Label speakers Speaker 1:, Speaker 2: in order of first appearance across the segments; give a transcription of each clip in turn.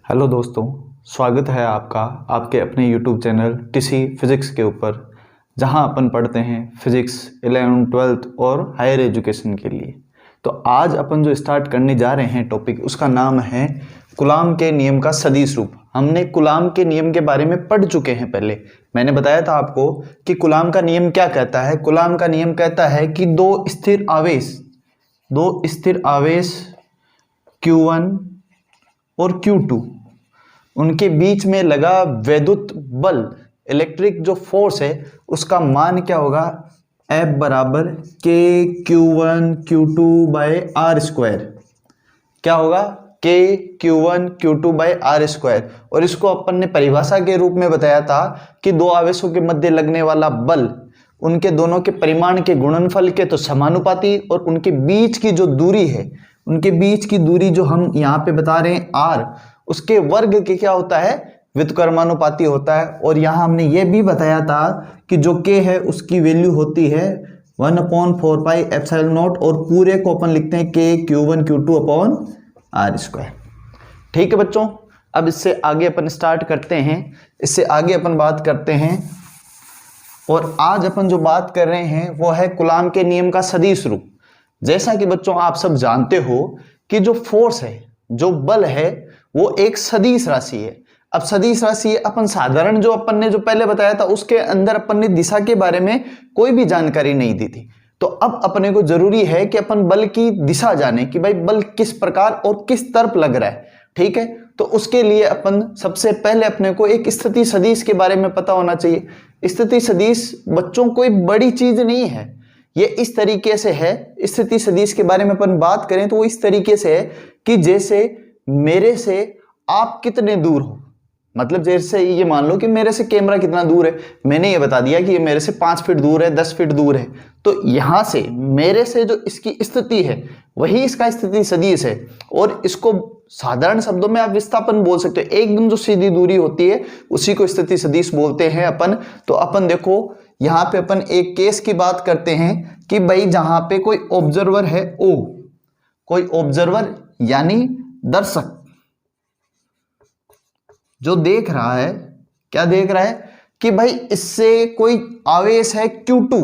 Speaker 1: Hello दोस्तों, स्वागत है आपका आपके अपने YouTube चैनल टीसी फिज़िक्स के ऊपर, जहां अपन पढ़ते हैं फिज़िक्स 11th 12th और हायर एजुकेशन के लिए। तो आज अपन जो स्टार्ट करने जा रहे हैं टॉपिक, उसका नाम है कूलॉम के नियम का सदिश रूप। हमने कूलॉम के नियम के बारे में पढ़ चुके हैं पहले। मैंने बताया था आपको कि कूलॉम का नियम क्या कहता है। कूलॉम का नियम कहता है कि दो स्थिर आवेश Q1 और Q2, उनके बीच में लगा वैद्युत बल, इलेक्ट्रिक जो फोर्स है, उसका मान क्या होगा? F बराबर के Q1 Q2 bye are square. क्या होगा? के Q1 Q2 bye are square. और इसको अपन ने परिभाषा के रूप में बताया था कि दो आवेशों के मध्य लगने वाला बल उनके दोनों के परिमाण के गुणनफल के तो समानुपाती, और उनके बीच की जो दूरी है, उनके बीच की दूरी जो हम यहाँ पे बता रहे हैं r, उसके वर्ग के क्या होता है? व्युत्क्रमानुपाती होता है। और यहाँ हमने ये भी बताया था कि जो k है उसकी वैल्यू होती है 1/4 पाई एप्सिलॉन नॉट, और पूरे को अपन लिखते हैं k Q1 Q2 upon are square. ठीक है बच्चों, अब इससे आगे अपन स्टार्ट करते हैं, इससे आगे अपन बात करते हैं। और आज अपन जो बात कर रहे हैं वो है कूलॉम के नियम का सदिश रूप। जैसा कि बच्चों आप सब जानते हो कि जो फोर्स है, जो बल है, वो एक सदिश राशि है। अब सदिश राशि है, अपन साधारण जो अपन ने जो पहले बताया था उसके अंदर अपन ने दिशा के बारे में कोई भी जानकारी नहीं दी थी। तो अब अपने को जरूरी है कि अपन बल की दिशा जाने कि भाई बल किस प्रकार और किस तरफ लग रहा है। ठीक है, तो उसके लिए अपन सबसे पहले अपने को एक स्थिति सदिश के बारे में पता होना चाहिए। स्थिति सदिश बच्चों कोई बड़ी चीज नहीं है, ये इस तरीके से है। स्थिति सदिश के बारे में अपन बात करें तो वो इस तरीके से है कि जैसे मेरे से आप कितने दूर हो, मतलब जैसे ये मान लो कि मेरे से कैमरा कितना दूर है, मैंने ये बता दिया कि ये मेरे से 5 फीट दूर है, 10 फीट दूर है। तो यहां से मेरे से जो इसकी स्थिति है वही इसका स्थिति सदिश है। और इसको साधारण शब्दों में आप विस्थापन बोल सकते हो। एकदम जो सीधी दूरी होती है उसी को स्थिति सदिश बोलते हैं अपन। तो अपन देखो यहाँ पे अपन एक केस की बात करते हैं कि भाई जहां पे कोई ऑब्जर्वर है O, कोई ऑब्जर्वर यानी दर्शक जो देख रहा है, क्या देख रहा है कि भाई इससे कोई आवेश है Q2,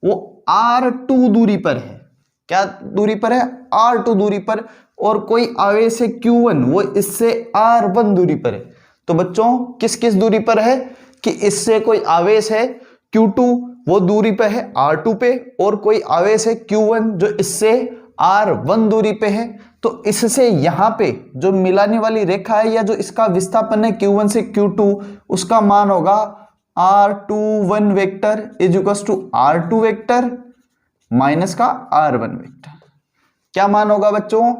Speaker 1: वो R2 दूरी पर है। क्या दूरी पर है? R2 दूरी पर। और कोई आवेश है Q1, वो इससे R1 दूरी पर है। तो बच्चों किस किस दूरी पर है कि इससे कोई आवेश है Q2, वो दूरी पे है R2 पे, और कोई आवेश है Q1 जो इससे R1 दूरी पे है। तो इससे यहां पे जो मिलाने वाली रेखा है या जो इसका विस्थापन है Q1 से Q2, उसका मान होगा R21 vector is equals to R2 vector minus का R1 वेक्टर। क्या मान होगा बच्चों?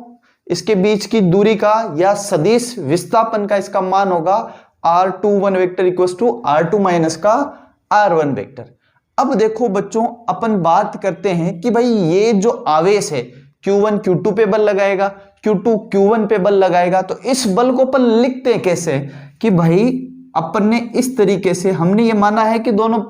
Speaker 1: इसके बीच की दूरी का या सदिश विस्थापन का इसका मान होगा R21 vector equals to R2 minus का R1 वेक्टर। अब देखो बच्चों, अपन बात करते हैं कि भाई ये जो आवेश है Q1 Q2 पे बल लगाएगा, Q2 Q1 पे बल लगाएगा। तो इस बल को अपन लिखते हैं कैसे कि भाई अपन ने इस तरीके से, हमने ये माना है कि दोनों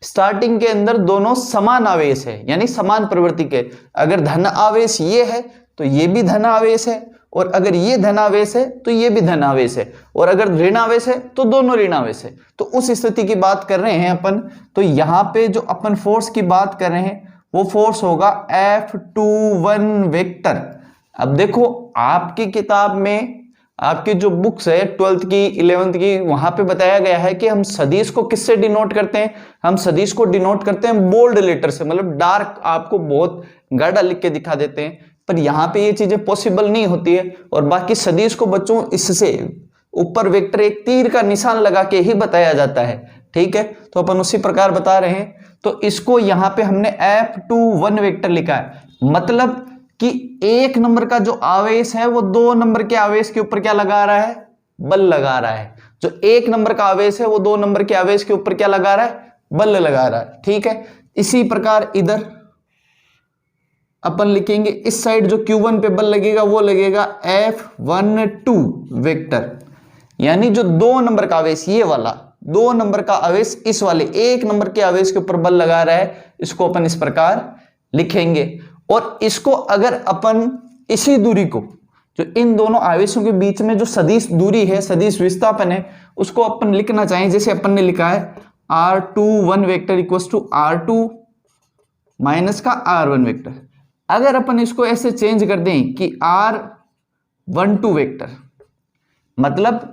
Speaker 1: स्टार्टिंग के अंदर दोनों समान आवेश है, यानी समान प्रवृत्ति के। अगर धन आवेश ये है तो ये भी धन आवेश है, और अगर ये धन आवेश है तो ये भी धन आवेश है, और अगर ऋण आवेश है तो दोनों ऋण आवेश है। तो उस स्थिति की बात कर रहे हैं अपन। तो यहां पे जो अपन फोर्स की बात कर रहे हैं वो फोर्स होगा F21 वेक्टर। अब देखो आपकी किताब में, आपकी जो बुक्स है 12th की 11th की, वहां पे बताया गया है कि हम सदिश को किससे डिनोट करते हैं? हम सदिश को डिनोट करते हैं बोल्ड लेटर से, मतलब डार्क, आपको बहुत गाढ़ा लिख के दिखा देते हैं। पर यहाँ पे ये चीजें पॉसिबल नहीं होती है। और बाकी सदिश को बच्चों इससे ऊपर वेक्टर एक तीर का निशान लगा के ही बताया जाता है। ठीक है, तो अपन उसी प्रकार बता रहे हैं। तो इसको यहाँ पे हमने F21 वेक्टर लिखा है, मतलब कि 1 नंबर का जो आवेश है वो 2 नंबर के आवेश के ऊपर क्या लगा रहा है? बल लगा रहा है। जो 1 नंबर का आवेश है वो 2 नंबर के आवेश के ऊपर क्या लगा रहा है? बल लगा रहा है। ठीक है, इसी प्रकार इधर अपन लिखेंगे, इस साइड जो Q1 पे बल लगेगा वो लगेगा F12 वेक्टर, यानी जो 2 नंबर का आवेश, ये वाला 2 नंबर का आवेश इस वाले 1 नंबर के आवेश के ऊपर बल लगा रहा है, इसको अपन इस प्रकार लिखेंगे। और इसको अगर अपन इसी दूरी को जो इन दोनों आवेशों के बीच में जो सदिश दूरी है, सदिश विस्थापन है, उसको अपन लिखना चाहें, जैसे अपन ने लिखा है r21 vector equals to r2 minus का r1 वेक्टर। अगर अपन इसको ऐसे चेंज कर दें कि r12 वेक्टर, मतलब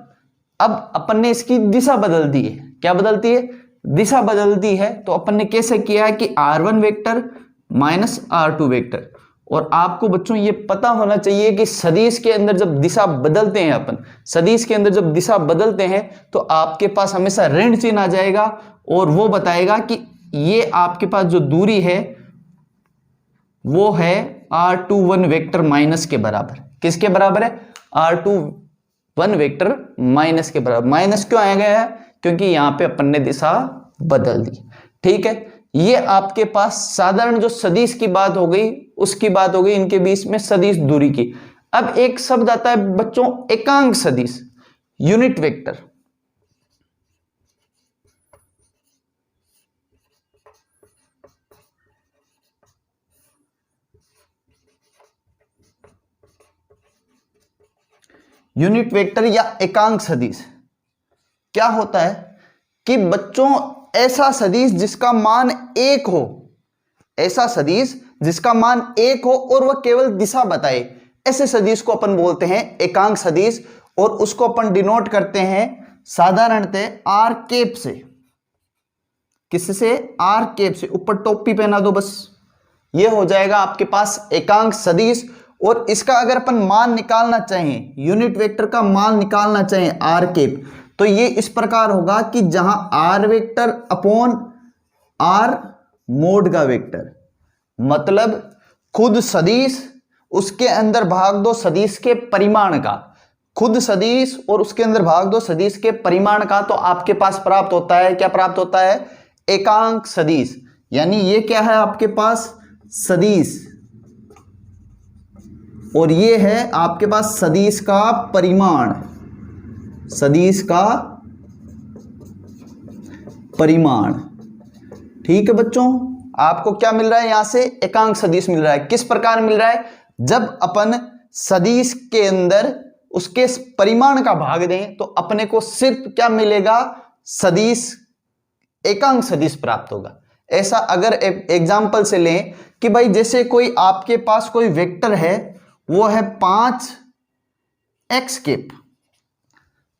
Speaker 1: अब अपन ने इसकी दिशा बदल दी है। क्या बदलती है? दिशा बदल दी है। तो अपन ने कैसे किया है कि r1 vector minus r2 vector. और आपको बच्चों ये पता होना चाहिए कि सदिश के अंदर जब दिशा बदलते हैं, अपन सदिश के अंदर जब दिशा बदलते हैं तो आपके पास हमेशा ऋण चिन्ह आ जाएगा और वो बताएगा कि ये आपके पास जो दूरी है वो है r21 वेक्टर माइनस के बराबर। किसके बराबर है? r21 वेक्टर माइनस के बराबर। माइनस क्यों आया गया है? क्योंकि यहां पे अपन ने दिशा बदल दी। ठीक है, ये आपके पास साधारण जो सदिश की बात हो गई, उसकी बात हो गई इनके बीच में सदिश दूरी की। अब एक शब्द आता है बच्चों एकांक सदिश, यूनिट वेक्टर। यूनिट वेक्टर या एकांक सदिश क्या होता है कि बच्चों ऐसा सदिश जिसका मान 1 हो, ऐसा सदिश जिसका मान 1 हो और वह केवल दिशा बताए, ऐसे सदिश को अपन बोलते हैं एकांक सदिश। और उसको अपन डिनोट करते हैं साधारणतः आर कैप से। किससे? आर कैप से। ऊपर टोपी पहना दो बस, ये हो जाएगा आपके पास एकांक सदिश। और इसका अगर अपन मान निकालना चाहें, यूनिट वेक्टर का मान निकालना चाहें आर कैप, तो ये इस प्रकार होगा कि जहां R vector upon R mod का वेक्टर, मतलब खुद सदिश उसके अंदर भाग दो सदिश के परिमाण का, खुद सदिश और उसके अंदर भाग दो सदिश के परिमाण का, तो आपके पास प्राप्त होता है, क्या प्राप्त होता है? एकांक सदिश। यानी ये क्या है आपके पास? सदिश, और ये है आपके पास सदिश का परिमाण, सदिश का परिमाण। ठीक है बच्चों, आपको क्या मिल रहा है? यहां से एकांक सदिश मिल रहा है। किस प्रकार मिल रहा है? जब अपन सदिश के अंदर उसके परिमाण का भाग दें तो अपने को सिर्फ क्या मिलेगा? सदिश, एकांक सदिश प्राप्त होगा। ऐसा अगर एग्जाम्पल से लें कि भाई जैसे कोई आपके पास कोई वेक्टर है, वो है 5x कैप।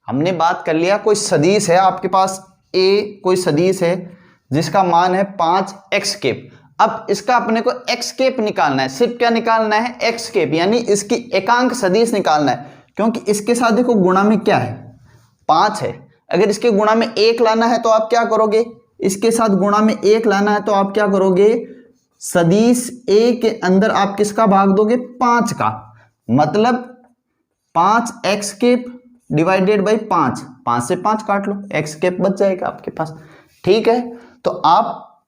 Speaker 1: हमने बात कर लिया कोई सदिश है आपके पास a, कोई सदिश है जिसका मान है 5x कैप। अब इसका अपने को x कैप निकालना है, सिर्फ क्या निकालना है? x कैप, यानी इसकी एकांक सदिश निकालना है। क्योंकि इसके साथ देखो गुणा में क्या है? 5 है। अगर इसके गुणा में 1 लाना है तो आप क्या करोगे? इसके साथ गुणा में 1 लाना है तो आप क्या करोगे? सदिश a के अंदर आप किसका भाग दोगे? 5 का। मतलब 5x कैप डिवाइडेड बाई 5, 5 से 5 काट लो, x कैप बच जाएगा आपके पास। ठीक है, तो आप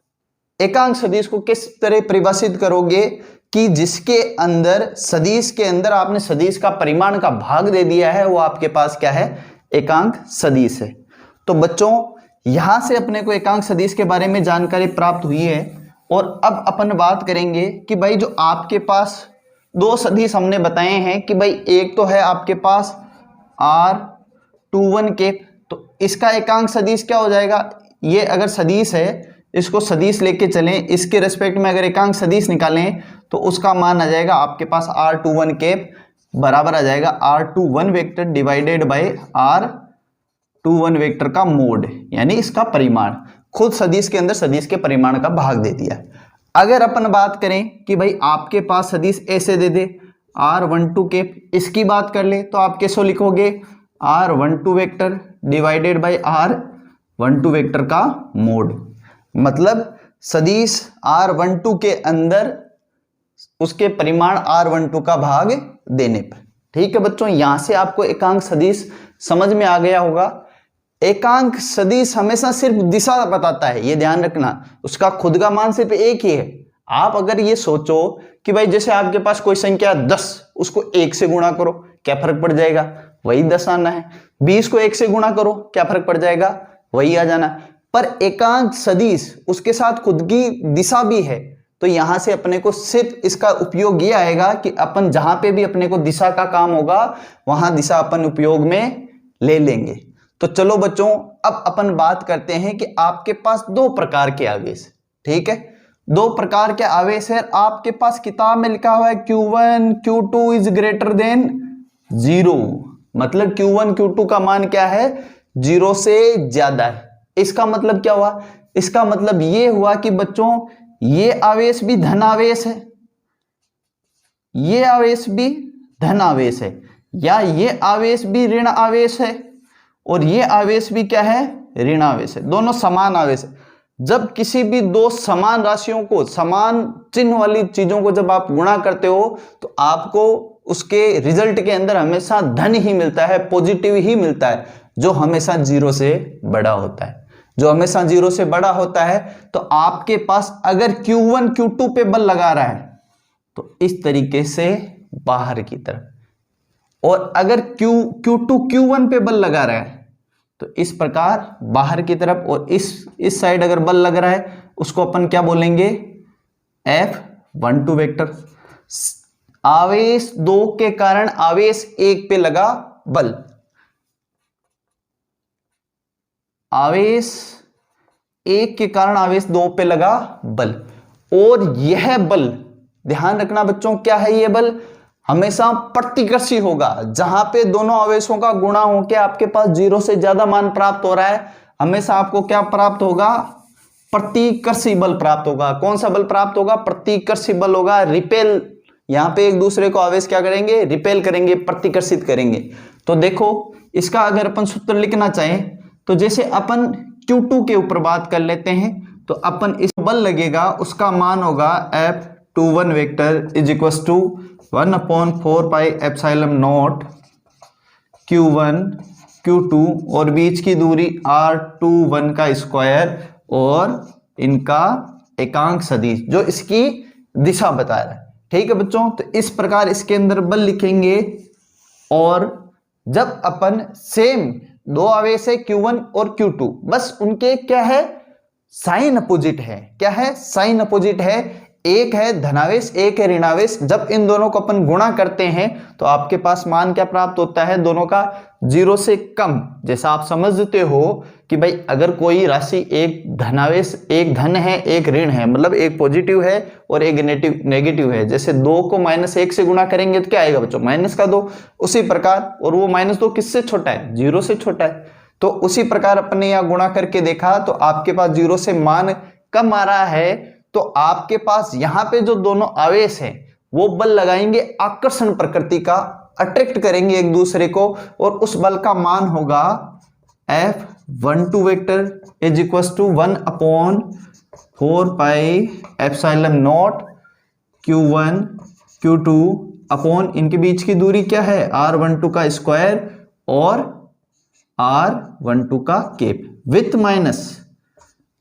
Speaker 1: एकांक सदिश को किस तरह परिभाषित करोगे कि जिसके अंदर सदिश के अंदर आपने सदिश का परिमाण का भाग दे दिया है, वो आपके पास क्या है? एकांक सदिश है। तो बच्चों यहां से अपने को एकांक सदिश के बारे में जानकारी प्राप्त हुई है। और अब अपन बात करेंगे कि भाई जो आपके पास दो सदिश हमने बताए हैं कि भाई एक तो है आपके पास r21 कैप, तो इसका एकांक सदिश क्या हो जाएगा? ये अगर सदिश है, इसको सदिश लेके चलें, इसके रेस्पेक्ट में अगर एकांक सदिश निकालें तो उसका मान आ जाएगा आपके पास r21 कैप बराबर आ जाएगा r21 vector divided by r21 vector का मोड, यानी इसका परिमाण। खुद सदिश के अंदर सदिश के परिमाण का भाग दे दिया। अगर अपन बात करें कि भाई आपके पास सदिश ऐसे दे दे r12 कैप, इसकी बात कर ले तो आप कैसे लिखोगे? r12 vector divided by r12 vector का मोड। मतलब सदिश r12 के अंदर उसके परिमाण r12 का भाग देने पर। ठीक है बच्चों, यहां से आपको एकांक सदिश समझ में आ गया होगा। एकांक सदिश हमेशा सिर्फ दिशा बताता है, ये ध्यान रखना, उसका खुद का मान सिर्फ एक ही है। आप अगर ये सोचो कि भाई जैसे आपके पास कोई संख्या 10, उसको 1 से गुणा करो, क्या फर्क पड़ जाएगा? वही 10 आना है। 20 को 1 से गुणा करो, क्या फर्क पड़ जाएगा? वही आ जाना। पर एकांक सदिश उसके साथ खुद की दिशा भी है, तो यहां से अपने को सिर्फ इसका उपयोग ये आएगा कि अपन जहां पे भी अपने को दिशा का काम होगा वहां दिशा अपन उपयोग में ले लेंगे। तो चलो बच्चों, अब अपन बात करते हैं कि आपके पास दो प्रकार के आवेश, ठीक है, दो प्रकार के आवेश है। आपके पास किताब में लिखा हुआ है Q1 Q2 is greater than 0, मतलब Q1 Q2 का मान क्या है, 0 से ज्यादा है। इसका मतलब क्या हुआ, इसका मतलब ये हुआ कि बच्चों ये आवेश भी धन आवेश है, ये आवेश भी धन आवेश है, या ये आवेश भी ऋण आवेश है, और ये आवेश भी क्या है, ऋण आवेश है। दोनों समान आवेश है। जब किसी भी दो समान राशियों को, समान चिन्ह वाली चीजों को जब आप गुणा करते हो तो आपको उसके रिजल्ट के अंदर हमेशा धन ही मिलता है, पॉजिटिव ही मिलता है, जो हमेशा 0 से बड़ा होता है, जो हमेशा 0 से बड़ा होता है। तो आपके पास अगर Q1 Q2 पे बल लगा रहा है तो इस तरीके से बाहर की तरफ, और अगर Q2 Q1 पे बल लगा रहा है तो इस प्रकार बाहर की तरफ, और इस साइड अगर बल लग रहा है उसको अपन क्या बोलेंगे, F12 वेक्टर। आवेश 2 के कारण आवेश 1 पे लगा बल, आवेश 1 के कारण आवेश 2 पे लगा बल, और यह बल ध्यान रखना बच्चों, क्या है ये बल, हमेशा प्रतिकर्षी होगा। जहां पे दोनों आवेशों का गुणा होकर आपके पास 0 से ज्यादा मान प्राप्त हो रहा है, हमेशा आपको क्या प्राप्त होगा, प्रतिकर्षी बल प्राप्त होगा। कौन सा बल प्राप्त होगा, प्रतिकर्षी बल होगा। रिपेल, यहां पे एक दूसरे को आवेश क्या करेंगे, रिपेल करेंगे, प्रतिकर्षित करेंगे। तो देखो इसका अगर अपन सूत्र लिखना चाहें तो जैसे अपन Q2 के ऊपर बात कर लेते हैं, तो अपन इस बल लगेगा उसका मान होगा F21 vector is equal to 1/4 pi epsilon nought Q1 Q2, और बीच की दूरी R21 का स्क्वायर, और इनका एकांक सदिश जो इसकी दिशा बता रहा है। ठीक है बच्चों, तो इस प्रकार इसके अंदर बल लिखेंगे। और जब अपन सेम दो आवेश है Q1 और Q2, बस उनके क्या है, साइन अपोजिट है। क्या है, साइन अपोजिट है। एक है धनावेश, एक है ऋणावेश। जब इन दोनों को अपन गुणा करते हैं तो आपके पास मान क्या प्राप्त होता है, दोनों का 0 से कम। जैसा आप समझते हो कि भाई अगर कोई राशि एक धनावेश, एक धन है एक ऋण है, मतलब एक पॉजिटिव है और एक नेगेटिव है। जैसे 2 को -1 से गुणा करेंगे तो क्या आएगा बच्चों, -2। उसी प्रकार, और वो -2 किससे छोटा है, 0 से छोटा है। तो उसी प्रकार अपन ने यहाँ गुणा करके देखा तो आपके पास 0 से मान कम आ रहा है। तो आपके पास यहां पे जो दोनों आवेश हैं वो बल लगाएंगे आकर्षण प्रकृति का, अट्रैक्ट करेंगे एक दूसरे को, और उस बल का मान होगा F12 vector is equal to 1/4 pi epsilon nought Q1 Q2 upon इनके बीच की दूरी क्या है, R12 का स्क्वायर और R12 का केप विथ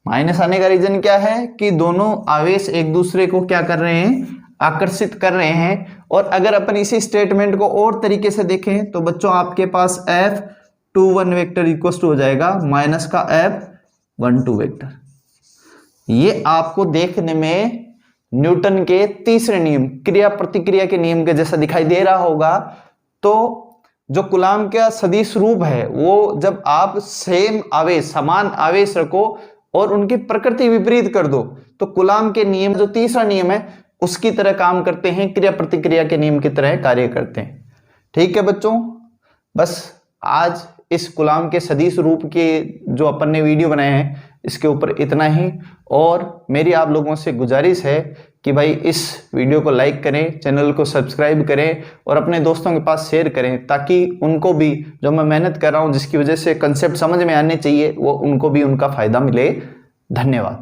Speaker 1: माइनस आने का रीजन क्या है कि दोनों आवेश एक दूसरे को क्या कर रहे हैं, आकर्षित कर रहे हैं। और अगर अपन इसी स्टेटमेंट को और तरीके से देखें तो बच्चों आपके पास F21 वेक्टर इक्वल टू हो जाएगा माइनस का F12 वेक्टर। ये आपको देखने में न्यूटन के तीसरे नियम, क्रिया प्रतिक्रिया के नियम के जैसा दिखाई दे रहा होगा। तो जो कूलाम का सदिश रूप है वो जब आप सेम आवेश, समान आवेश रखो और उनकी प्रकृति विपरीत कर दो तो कूलाम के नियम, जो तीसरा नियम है, उसकी तरह काम करते हैं, क्रिया प्रतिक्रिया के नियम की तरह कार्य करते हैं। ठीक है बच्चों, बस आज इस कूलाम के सदिश रूप के जो अपन ने वीडियो बनाए हैं इसके ऊपर इतना ही। और मेरी आप लोगों से गुजारिश है कि भाई इस वीडियो को लाइक करें, चैनल को सब्सक्राइब करें और अपने दोस्तों के पास शेयर करें, ताकि उनको भी जो मैं मेहनत कर रहा हूं, जिसकी वजह से कंसेप्ट समझ में आने चाहिए, वो उनको भी उनका फायदा मिले। धन्यवाद।